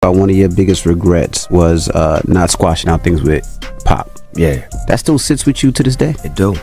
One of your biggest regrets was not squashing out things with Pop. Yeah, That still sits with you to this day? it do.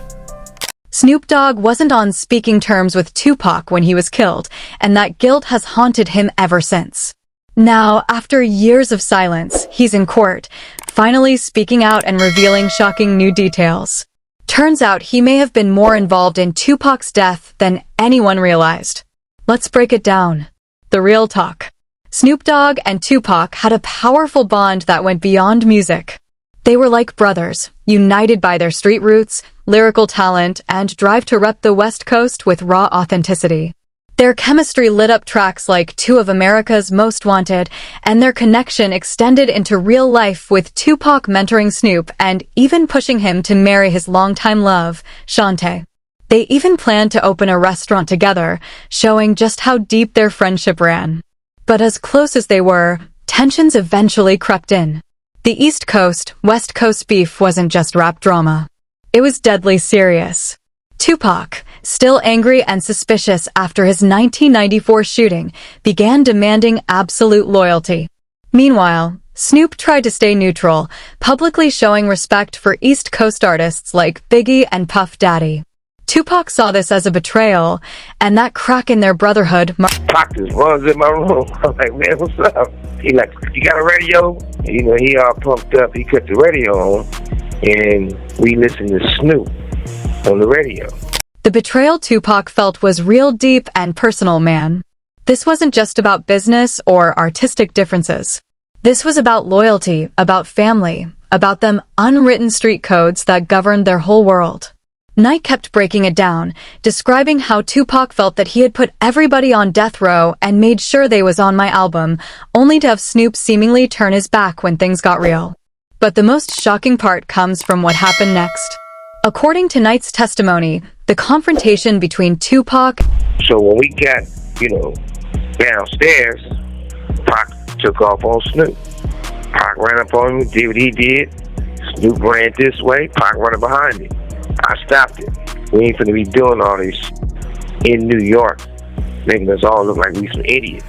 Snoop Dogg wasn't on speaking terms with Tupac when he was killed, and that guilt has haunted him ever since. Now, after years of silence, he's in court, finally speaking out and revealing shocking new details. Turns out he may have been more involved in Tupac's death than anyone realized. Let's break it down. The real talk. Snoop Dogg and Tupac had a powerful bond that went beyond music. They were like brothers, united by their street roots, lyrical talent, and drive to rep the West Coast with raw authenticity. Their chemistry lit up tracks like Two of America's Most Wanted, and their connection extended into real life with Tupac mentoring Snoop and even pushing him to marry his longtime love, Shantae. They even planned to open a restaurant together, showing just how deep their friendship ran. But as close as they were, tensions eventually crept in. The East Coast-West Coast beef wasn't just rap drama. It was deadly serious. Tupac, still angry and suspicious after his 1994 shooting, began demanding absolute loyalty. Meanwhile, Snoop tried to stay neutral, publicly showing respect for East Coast artists like Biggie and Puff Daddy. Tupac saw this as a betrayal, and that crack in their brotherhood Pac just runs in my room. I'm like, man, what's up? He like, you got a radio? You know, he all pumped up. He cut the radio on, and we listened to Snoop on the radio. The betrayal Tupac felt was real deep and personal, man. This wasn't just about business or artistic differences. This was about loyalty, about family, about them unwritten street codes that governed their whole world. Knight kept breaking it down, describing how Tupac felt that he had put everybody on death row and made sure they was on my album, only to have Snoop seemingly turn his back when things got real. But the most shocking part comes from what happened next. According to Knight's testimony, the confrontation between Tupac. So when we got, downstairs, Pac took off on Snoop. Pac ran up on him, did what he did. Snoop ran this way, Pac running behind him. I stopped it. We ain't finna be doing all this in New York, making us all look like we some idiots.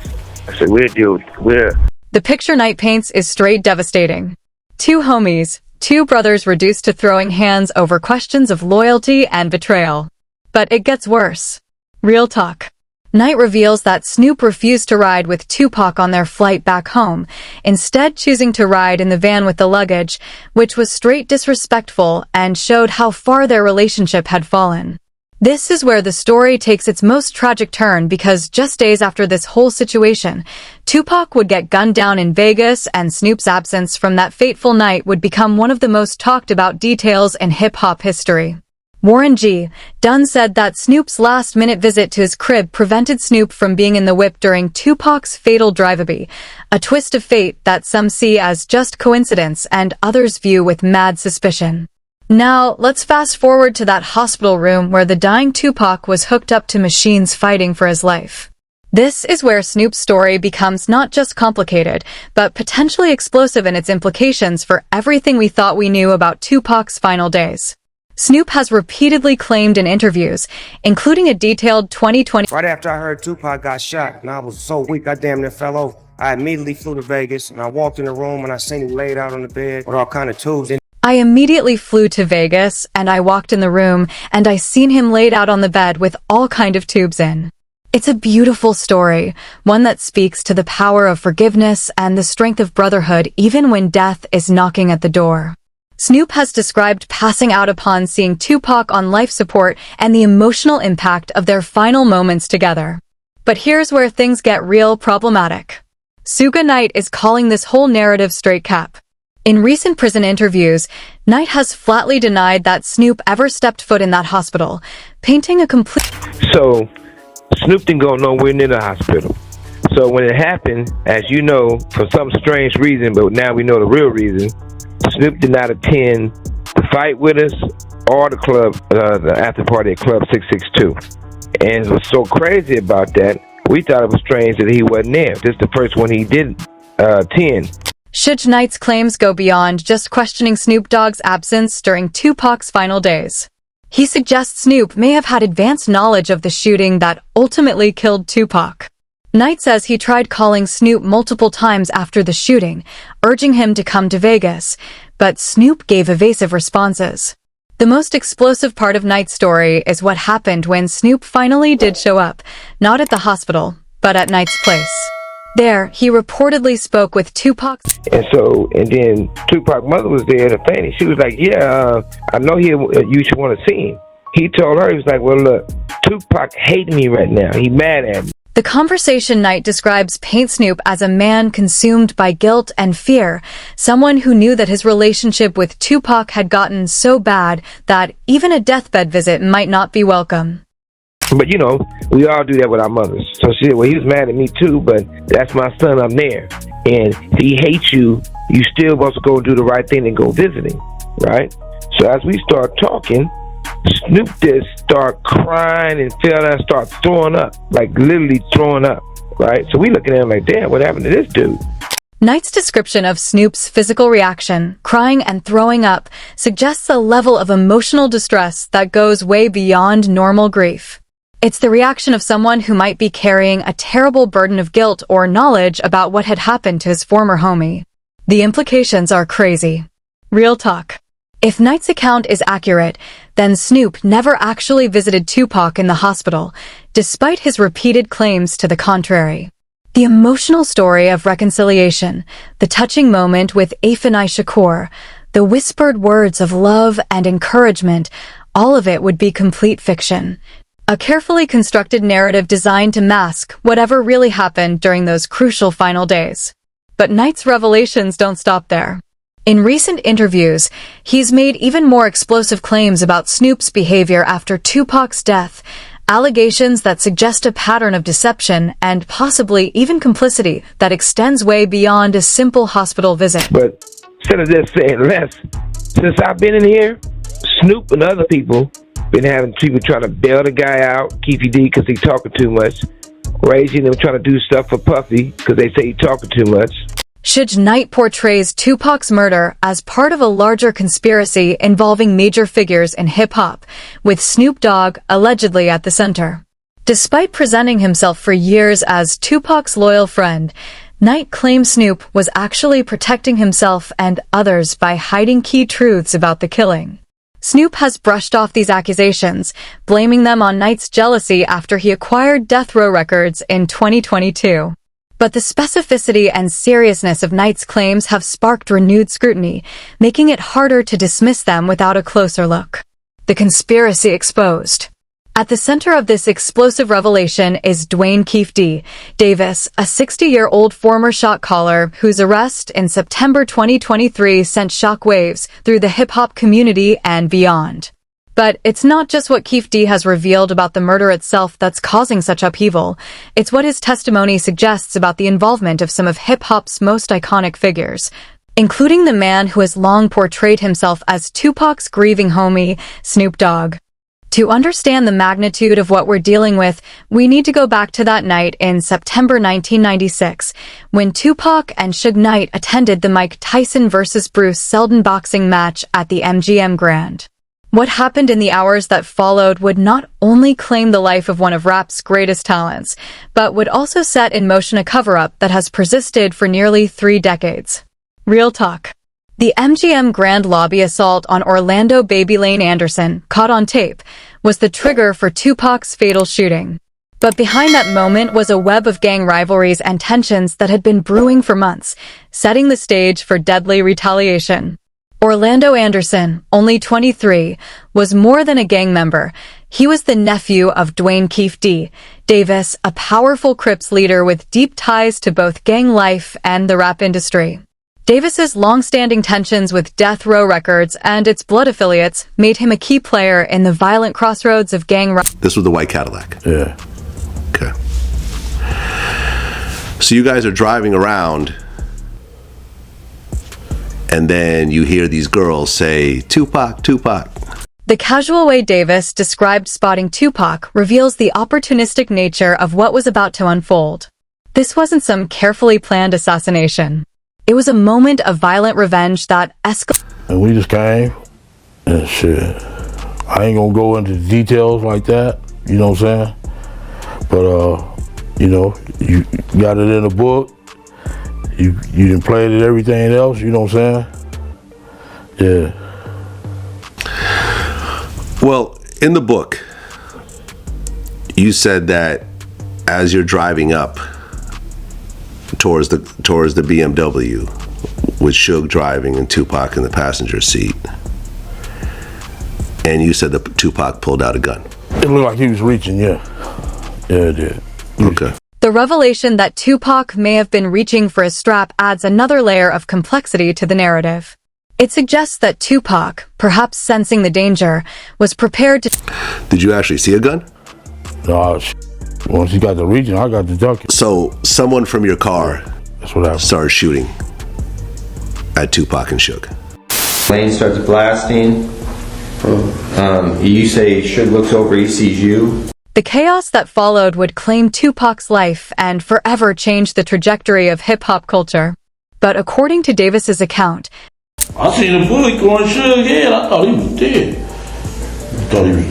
I said, The picture Knight paints is straight devastating. Two homies, two brothers reduced to throwing hands over questions of loyalty and betrayal. But it gets worse. Real talk. Knight reveals that Snoop refused to ride with Tupac on their flight back home, instead choosing to ride in the van with the luggage, which was straight disrespectful and showed how far their relationship had fallen. This is where the story takes its most tragic turn because just days after this whole situation, Tupac would get gunned down in Vegas and Snoop's absence from that fateful night would become one of the most talked about details in hip-hop history. Warren G. Dunn said that Snoop's last-minute visit to his crib prevented Snoop from being in the whip during Tupac's fatal drive-by, a twist of fate that some see as just coincidence and others view with mad suspicion. Now, let's fast forward to that hospital room where the dying Tupac was hooked up to machines fighting for his life. This is where Snoop's story becomes not just complicated, but potentially explosive in its implications for everything we thought we knew about Tupac's final days. Snoop has repeatedly claimed in interviews, including a detailed 2020. Right after I heard Tupac got shot, and I was so weak, I damn near fell over. I immediately flew to Vegas, and I walked in the room, and I seen him laid out on the bed with all kind of tubes. I immediately flew to Vegas, and I walked in the room, and I seen him laid out on the bed with all kind of tubes in. It's a beautiful story, one that speaks to the power of forgiveness and the strength of brotherhood even when death is knocking at the door. Snoop has described passing out upon seeing Tupac on life support and the emotional impact of their final moments together. But here's where things get real problematic. Suge Knight is calling this whole narrative straight cap. In recent prison interviews, Knight has flatly denied that Snoop ever stepped foot in that hospital, painting a complete... So, Snoop didn't go nowhere near the hospital. So when it happened, as you know, for some strange reason, but now we know the real reason, Snoop did not attend the fight with us or the club, the after party at Club 662. And what's so crazy about that, we thought it was strange that he wasn't there. This is the first one he didn't attend. Suge Knight's claims go beyond just questioning Snoop Dogg's absence during Tupac's final days. He suggests Snoop may have had advanced knowledge of the shooting that ultimately killed Tupac. Knight says he tried calling Snoop multiple times after the shooting, urging him to come to Vegas, but Snoop gave evasive responses. The most explosive part of Knight's story is what happened when Snoop finally did show up, not at the hospital, but at Knight's place. There, he reportedly spoke with Tupac. And then Tupac's mother was there, the fan. She was like, yeah, I know you should want to see him. He told her, he was like, well, look, Tupac hates me right now. He mad at me. The conversation Knight describes paints Snoop as a man consumed by guilt and fear, someone who knew that his relationship with Tupac had gotten so bad that even a deathbed visit might not be welcome. But, you know, we all do that with our mothers. So she said, well, he was mad at me too, but that's my son, I'm there. And if he hates you, you still supposed to go and do the right thing and go visit him, right? So as we start talking, Snoop just start crying and fell down and start throwing up, like literally throwing up, right? So we looking at him like, damn, what happened to this dude? Knight's description of Snoop's physical reaction, crying and throwing up, suggests a level of emotional distress that goes way beyond normal grief. It's the reaction of someone who might be carrying a terrible burden of guilt or knowledge about what had happened to his former homie. The implications are crazy. Real talk. If Knight's account is accurate, then Snoop never actually visited Tupac in the hospital, despite his repeated claims to the contrary. The emotional story of reconciliation, the touching moment with Shakur, the whispered words of love and encouragement, all of it would be complete fiction. A carefully constructed narrative designed to mask whatever really happened during those crucial final days. But Knight's revelations don't stop there. In recent interviews, he's made even more explosive claims about Snoop's behavior after Tupac's death, allegations that suggest a pattern of deception and possibly even complicity that extends way beyond a simple hospital visit. But instead of just saying less, since I've been in here, Snoop and other people been having people trying to bail the guy out, Keefy D, because he's talking too much, raising them trying to do stuff for Puffy because they say he's talking too much. Suge Knight portrays Tupac's murder as part of a larger conspiracy involving major figures in hip-hop, with Snoop Dogg allegedly at the center. Despite presenting himself for years as Tupac's loyal friend, Knight claims Snoop was actually protecting himself and others by hiding key truths about the killing. Snoop has brushed off these accusations, blaming them on Knight's jealousy after he acquired Death Row Records in 2022. But the specificity and seriousness of Knight's claims have sparked renewed scrutiny, making it harder to dismiss them without a closer look. The conspiracy exposed. At the center of this explosive revelation is Dwayne Keefe D. Davis, a 60-year-old former shot caller whose arrest in September 2023 sent shockwaves through the hip-hop community and beyond. But it's not just what Keefe D has revealed about the murder itself that's causing such upheaval. It's what his testimony suggests about the involvement of some of hip-hop's most iconic figures, including the man who has long portrayed himself as Tupac's grieving homie, Snoop Dogg. To understand the magnitude of what we're dealing with, we need to go back to that night in September 1996, when Tupac and Suge Knight attended the Mike Tyson vs. Bruce Seldon boxing match at the MGM Grand. What happened in the hours that followed would not only claim the life of one of rap's greatest talents, but would also set in motion a cover-up that has persisted for nearly 3 decades. Real talk. The MGM Grand lobby assault on Orlando Baby Lane Anderson, caught on tape, was the trigger for Tupac's fatal shooting. But behind that moment was a web of gang rivalries and tensions that had been brewing for months, setting the stage for deadly retaliation. Orlando Anderson, only 23, was more than a gang member. He was the nephew of Dwayne Keefe D. Davis, a powerful Crips leader with deep ties to both gang life and the rap industry. Davis's long-standing tensions with Death Row Records and its blood affiliates made him a key player in the violent crossroads of gang rivalry. This was the white Cadillac? Yeah. Okay. So you guys are driving around, and then you hear these girls say, Tupac, Tupac. The casual way Davis described spotting Tupac reveals the opportunistic nature of what was about to unfold. This wasn't some carefully planned assassination. It was a moment of violent revenge that escalated. And we just came, and shit, I ain't gonna go into details like that, you know what I'm saying? But You know, you got it in a book. You done played it, everything else. You know what I'm saying? Yeah. Well, in the book, you said that as you're driving up towards the BMW with Suge driving and Tupac in the passenger seat, and you said that Tupac pulled out a gun. It looked like he was reaching, yeah. Yeah, it did. Okay. The revelation that Tupac may have been reaching for his strap adds another layer of complexity to the narrative. It suggests that Tupac, perhaps sensing the danger, was prepared to... Did you actually see a gun? No, once he got the reaching, I got the ducking. So someone from your car That's what happened. started shooting at Tupac and Suge. Lane starts blasting. You say Suge looks over, he sees you. The chaos that followed would claim Tupac's life and forever change the trajectory of hip-hop culture. But according to Davis's account, I seen a bullet going Suge's head. I thought he was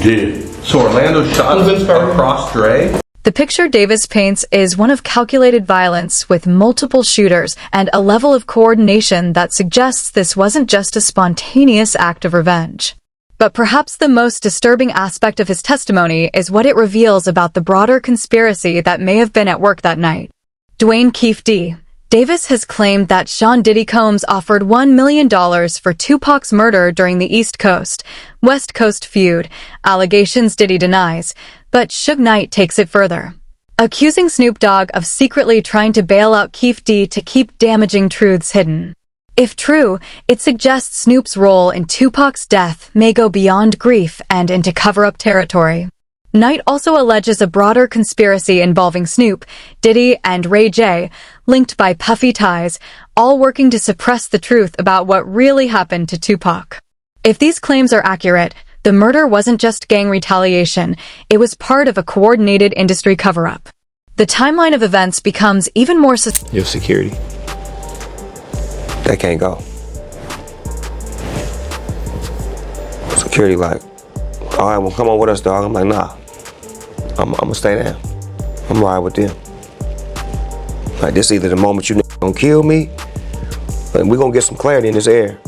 dead. So Orlando shot across Dre? the picture Davis paints is one of calculated violence with multiple shooters and a level of coordination that suggests this wasn't just a spontaneous act of revenge. But perhaps the most disturbing aspect of his testimony is what it reveals about the broader conspiracy that may have been at work that night. Dwayne Keefe D. Davis has claimed that Sean Diddy Combs offered $1 million for Tupac's murder during the East Coast-West Coast feud, allegations Diddy denies, but Suge Knight takes it further, accusing Snoop Dogg of secretly trying to bail out Keefe D to keep damaging truths hidden. If true, it suggests Snoop's role in Tupac's death may go beyond grief and into cover-up territory. Knight also alleges a broader conspiracy involving Snoop, Diddy, and Ray J, linked by puffy ties, all working to suppress the truth about what really happened to Tupac. If these claims are accurate, the murder wasn't just gang retaliation, it was part of a coordinated industry cover-up. The timeline of events becomes even more Your security. That can't go. Security like, all right, well, come on with us, dog. I'm like, nah. I'm gonna stay down. I'm riding with them. Like, this either the moment you gonna kill me, but we're gonna get some clarity in this air.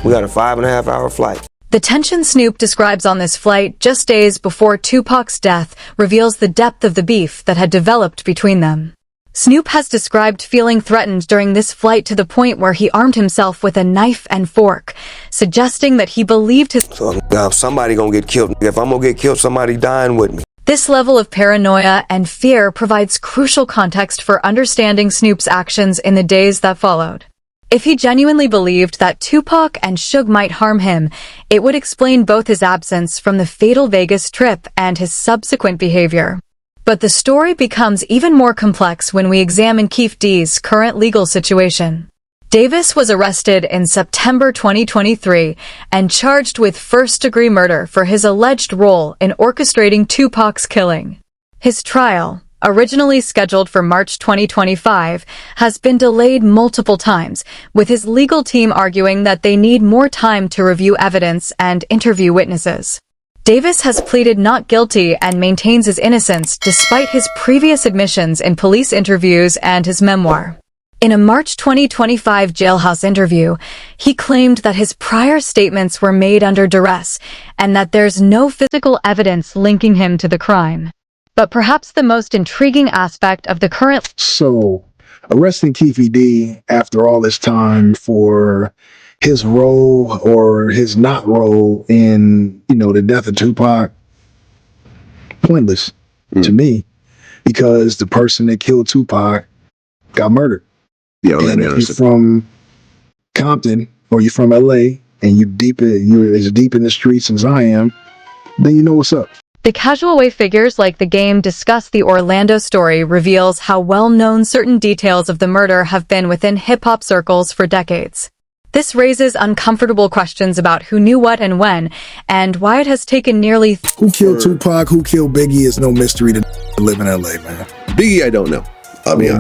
We got a 5.5 hour flight. The tension Snoop describes on this flight just days before Tupac's death reveals the depth of the beef that had developed between them. Snoop has described feeling threatened during this flight to the point where he armed himself with a knife and fork, suggesting that he believed his... So somebody gonna get killed. If I'm gonna get killed, somebody dying with me. This level of paranoia and fear provides crucial context for understanding Snoop's actions in the days that followed. If he genuinely believed that Tupac and Suge might harm him, it would explain both his absence from the fatal Vegas trip and his subsequent behavior. But the story becomes even more complex when we examine Keefe D's current legal situation. Davis was arrested in September 2023 and charged with first-degree murder for his alleged role in orchestrating Tupac's killing. His trial, originally scheduled for March 2025, has been delayed multiple times, with his legal team arguing that they need more time to review evidence and interview witnesses. Davis has pleaded not guilty and maintains his innocence despite his previous admissions in police interviews and his memoir. In a March 2025 jailhouse interview, he claimed that his prior statements were made under duress and that there's no physical evidence linking him to the crime. But perhaps the most intriguing aspect of the current... So, arresting Keefe D after all this time for his role or his not role in, the death of Tupac, pointless to me, because the person that killed Tupac got murdered. Yeah, and if you're from Compton or you're from LA and you're as deep in the streets as I am, then you know what's up. The casual way figures like the game discuss the Orlando story reveals how well-known certain details of the murder have been within hip-hop circles for decades. This raises uncomfortable questions about who knew what and when, and why it has taken nearly... Who killed Tupac, who killed Biggie is no mystery to live in LA, man. Biggie, I don't know.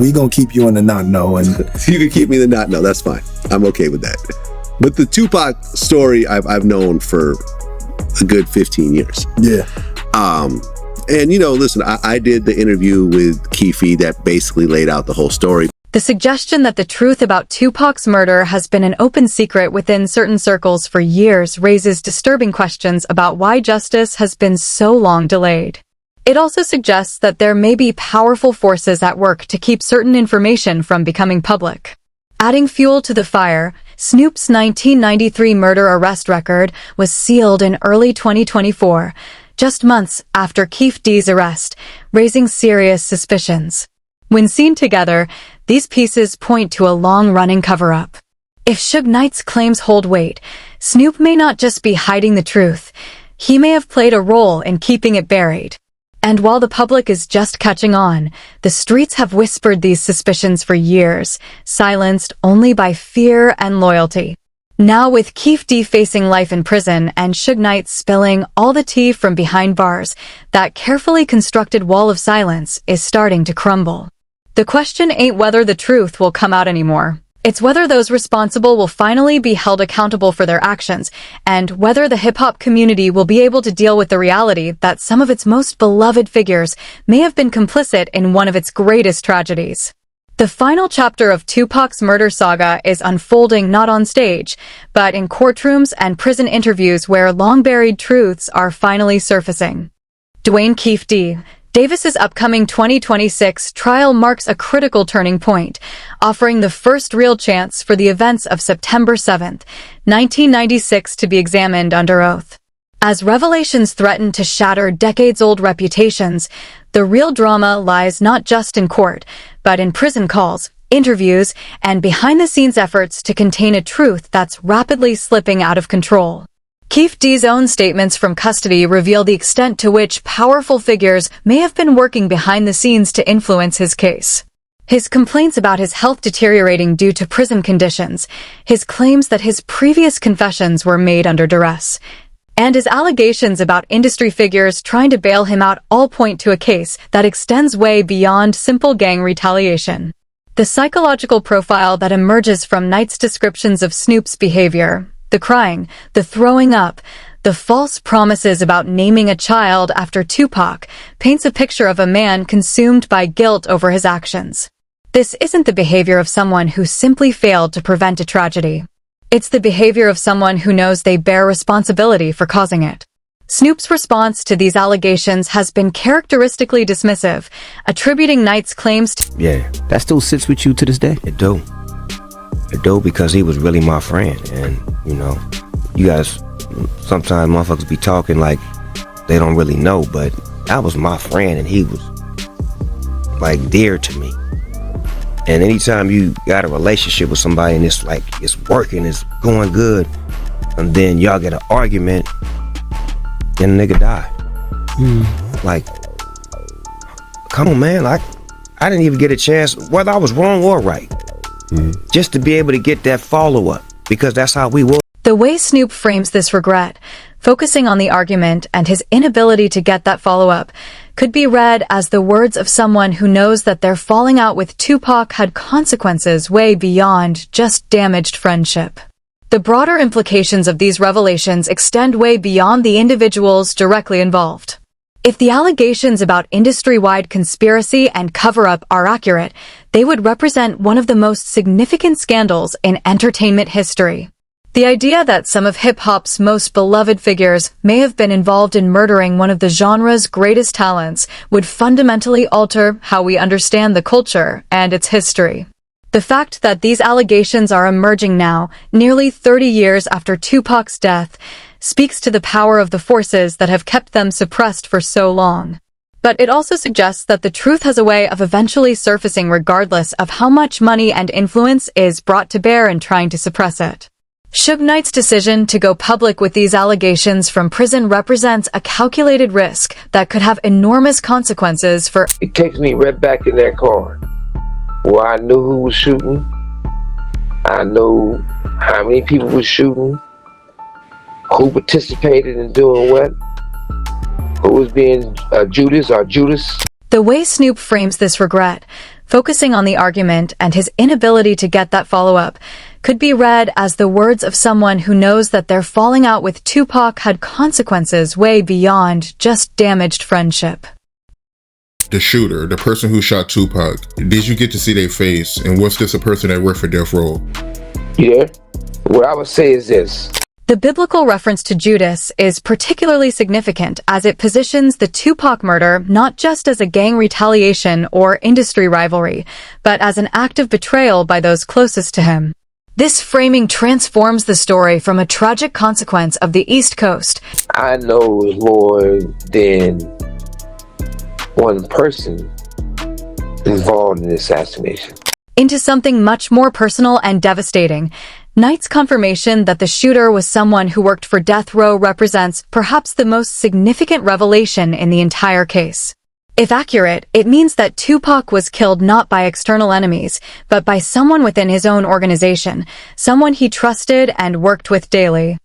We gonna keep you in the not know, and you can keep me in the not know. That's fine. I'm okay with that. But the Tupac story, I've known for a good 15 years. Yeah. And, listen, I did the interview with Keefe that basically laid out the whole story. The suggestion that the truth about Tupac's murder has been an open secret within certain circles for years raises disturbing questions about why justice has been so long delayed. It also suggests that there may be powerful forces at work to keep certain information from becoming public. Adding fuel to the fire, Snoop's 1993 murder arrest record was sealed in early 2024, just months after Keefe D's arrest, raising serious suspicions. When seen together, these pieces point to a long-running cover-up. If Suge Knight's claims hold weight, Snoop may not just be hiding the truth. He may have played a role in keeping it buried. And while the public is just catching on, the streets have whispered these suspicions for years, silenced only by fear and loyalty. Now with Keefe D facing life in prison and Suge Knight spilling all the tea from behind bars, that carefully constructed wall of silence is starting to crumble. The question ain't whether the truth will come out anymore. It's whether those responsible will finally be held accountable for their actions, and whether the hip-hop community will be able to deal with the reality that some of its most beloved figures may have been complicit in one of its greatest tragedies. The final chapter of Tupac's murder saga is unfolding not on stage, but in courtrooms and prison interviews where long-buried truths are finally surfacing. Dwayne Keefe D. Davis's upcoming 2026 trial marks a critical turning point, offering the first real chance for the events of September 7, 1996 to be examined under oath. As revelations threaten to shatter decades-old reputations, the real drama lies not just in court, but in prison calls, interviews, and behind-the-scenes efforts to contain a truth that's rapidly slipping out of control. Keefe D's own statements from custody reveal the extent to which powerful figures may have been working behind the scenes to influence his case. His complaints about his health deteriorating due to prison conditions, his claims that his previous confessions were made under duress, and his allegations about industry figures trying to bail him out all point to a case that extends way beyond simple gang retaliation. The psychological profile that emerges from Knight's descriptions of Snoop's behavior, the crying, the throwing up, the false promises about naming a child after Tupac, paints a picture of a man consumed by guilt over his actions. This isn't the behavior of someone who simply failed to prevent a tragedy. It's the behavior of someone who knows they bear responsibility for causing it. Snoop's response to these allegations has been characteristically dismissive, attributing Knight's claims to— Yeah, That still sits with you to this day? it do. It do, because he was really my friend. And, you guys, sometimes motherfuckers be talking like they don't really know, but that was my friend and he was, like, dear to me. And anytime you got a relationship with somebody and it's like, it's working, it's going good, and then y'all get an argument and the nigga die. Like, come on, man. Like, I didn't even get a chance, whether I was wrong or right, just to be able to get that follow-up, because that's how we were. The way Snoop frames this regret, focusing on the argument and his inability to get that follow-up, could be read as the words of someone who knows that their falling out with Tupac had consequences way beyond just damaged friendship. The broader implications of these revelations extend way beyond the individuals directly involved. If the allegations about industry-wide conspiracy and cover-up are accurate, they would represent one of the most significant scandals in entertainment history. The idea that some of hip-hop's most beloved figures may have been involved in murdering one of the genre's greatest talents would fundamentally alter how we understand the culture and its history. The fact that these allegations are emerging now, nearly 30 years after Tupac's death, speaks to the power of the forces that have kept them suppressed for so long. But it also suggests that the truth has a way of eventually surfacing regardless of how much money and influence is brought to bear in trying to suppress it. Suge Knight's decision to go public with these allegations from prison represents a calculated risk that could have enormous consequences for— It takes me right back in that car where I knew who was shooting. I knew how many people were shooting, who participated in doing what, who was being Judas or Judas. The way Snoop frames this regret, focusing on the argument and his inability to get that follow-up, could be read as the words of someone who knows that their falling out with Tupac had consequences way beyond just damaged friendship. the shooter, the person who shot Tupac, did you get to see their face? And was this a person that worked for Death Row? Yeah. What I would say is this. The biblical reference to Judas is particularly significant as it positions the Tupac murder not just as a gang retaliation or industry rivalry, but as an act of betrayal by those closest to him. This framing transforms the story from a tragic consequence of the East Coast. I know it was more than one person involved in the assassination. Into something much more personal and devastating. Knight's confirmation that the shooter was someone who worked for Death Row represents perhaps the most significant revelation in the entire case. If accurate, it means that Tupac was killed not by external enemies, but by someone within his own organization, someone he trusted and worked with daily.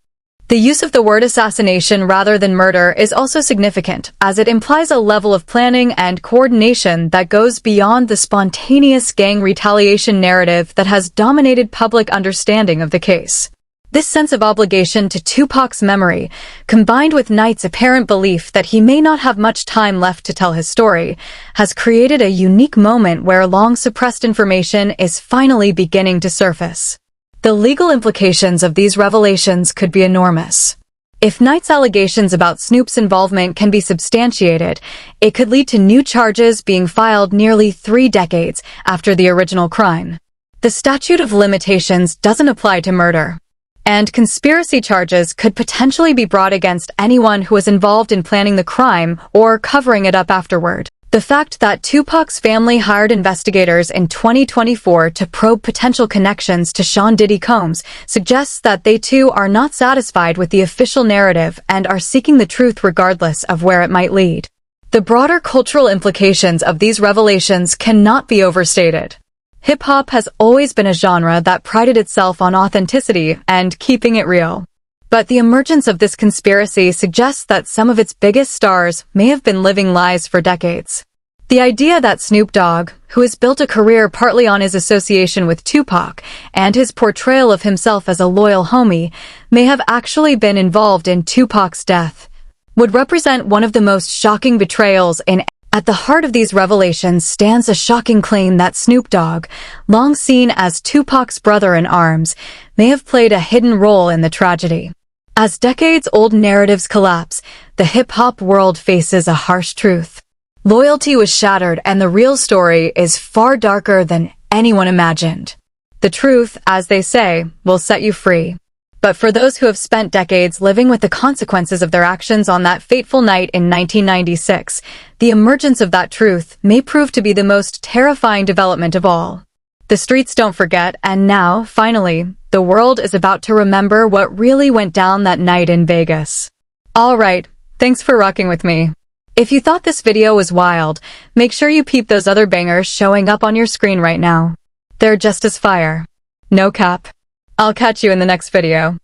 The use of the word assassination rather than murder is also significant, as it implies a level of planning and coordination that goes beyond the spontaneous gang retaliation narrative that has dominated public understanding of the case. This sense of obligation to Tupac's memory, combined with Knight's apparent belief that he may not have much time left to tell his story, has created a unique moment where long-suppressed information is finally beginning to surface. The legal implications of these revelations could be enormous. If Knight's allegations about Snoop's involvement can be substantiated, it could lead to new charges being filed nearly 3 decades after the original crime. The statute of limitations doesn't apply to murder, and conspiracy charges could potentially be brought against anyone who was involved in planning the crime or covering it up afterward. The fact that Tupac's family hired investigators in 2024 to probe potential connections to Sean Diddy Combs suggests that they too are not satisfied with the official narrative and are seeking the truth regardless of where it might lead. The broader cultural implications of these revelations cannot be overstated. Hip-hop has always been a genre that prided itself on authenticity and keeping it real. But the emergence of this conspiracy suggests that some of its biggest stars may have been living lies for decades. The idea that Snoop Dogg, who has built a career partly on his association with Tupac and his portrayal of himself as a loyal homie, may have actually been involved in Tupac's death, would represent one of the most shocking betrayals in. At the heart of these revelations stands a shocking claim that Snoop Dogg, long seen as Tupac's brother-in-arms, may have played a hidden role in the tragedy. As decades-old narratives collapse, the hip-hop world faces a harsh truth. Loyalty was shattered, and the real story is far darker than anyone imagined. The truth, as they say, will set you free. But for those who have spent decades living with the consequences of their actions on that fateful night in 1996, the emergence of that truth may prove to be the most terrifying development of all. The streets don't forget, and now, finally, the world is about to remember what really went down that night in Vegas. Alright, thanks for rocking with me. If you thought this video was wild, make sure you peep those other bangers showing up on your screen right now. They're just as fire. No cap. I'll catch you in the next video.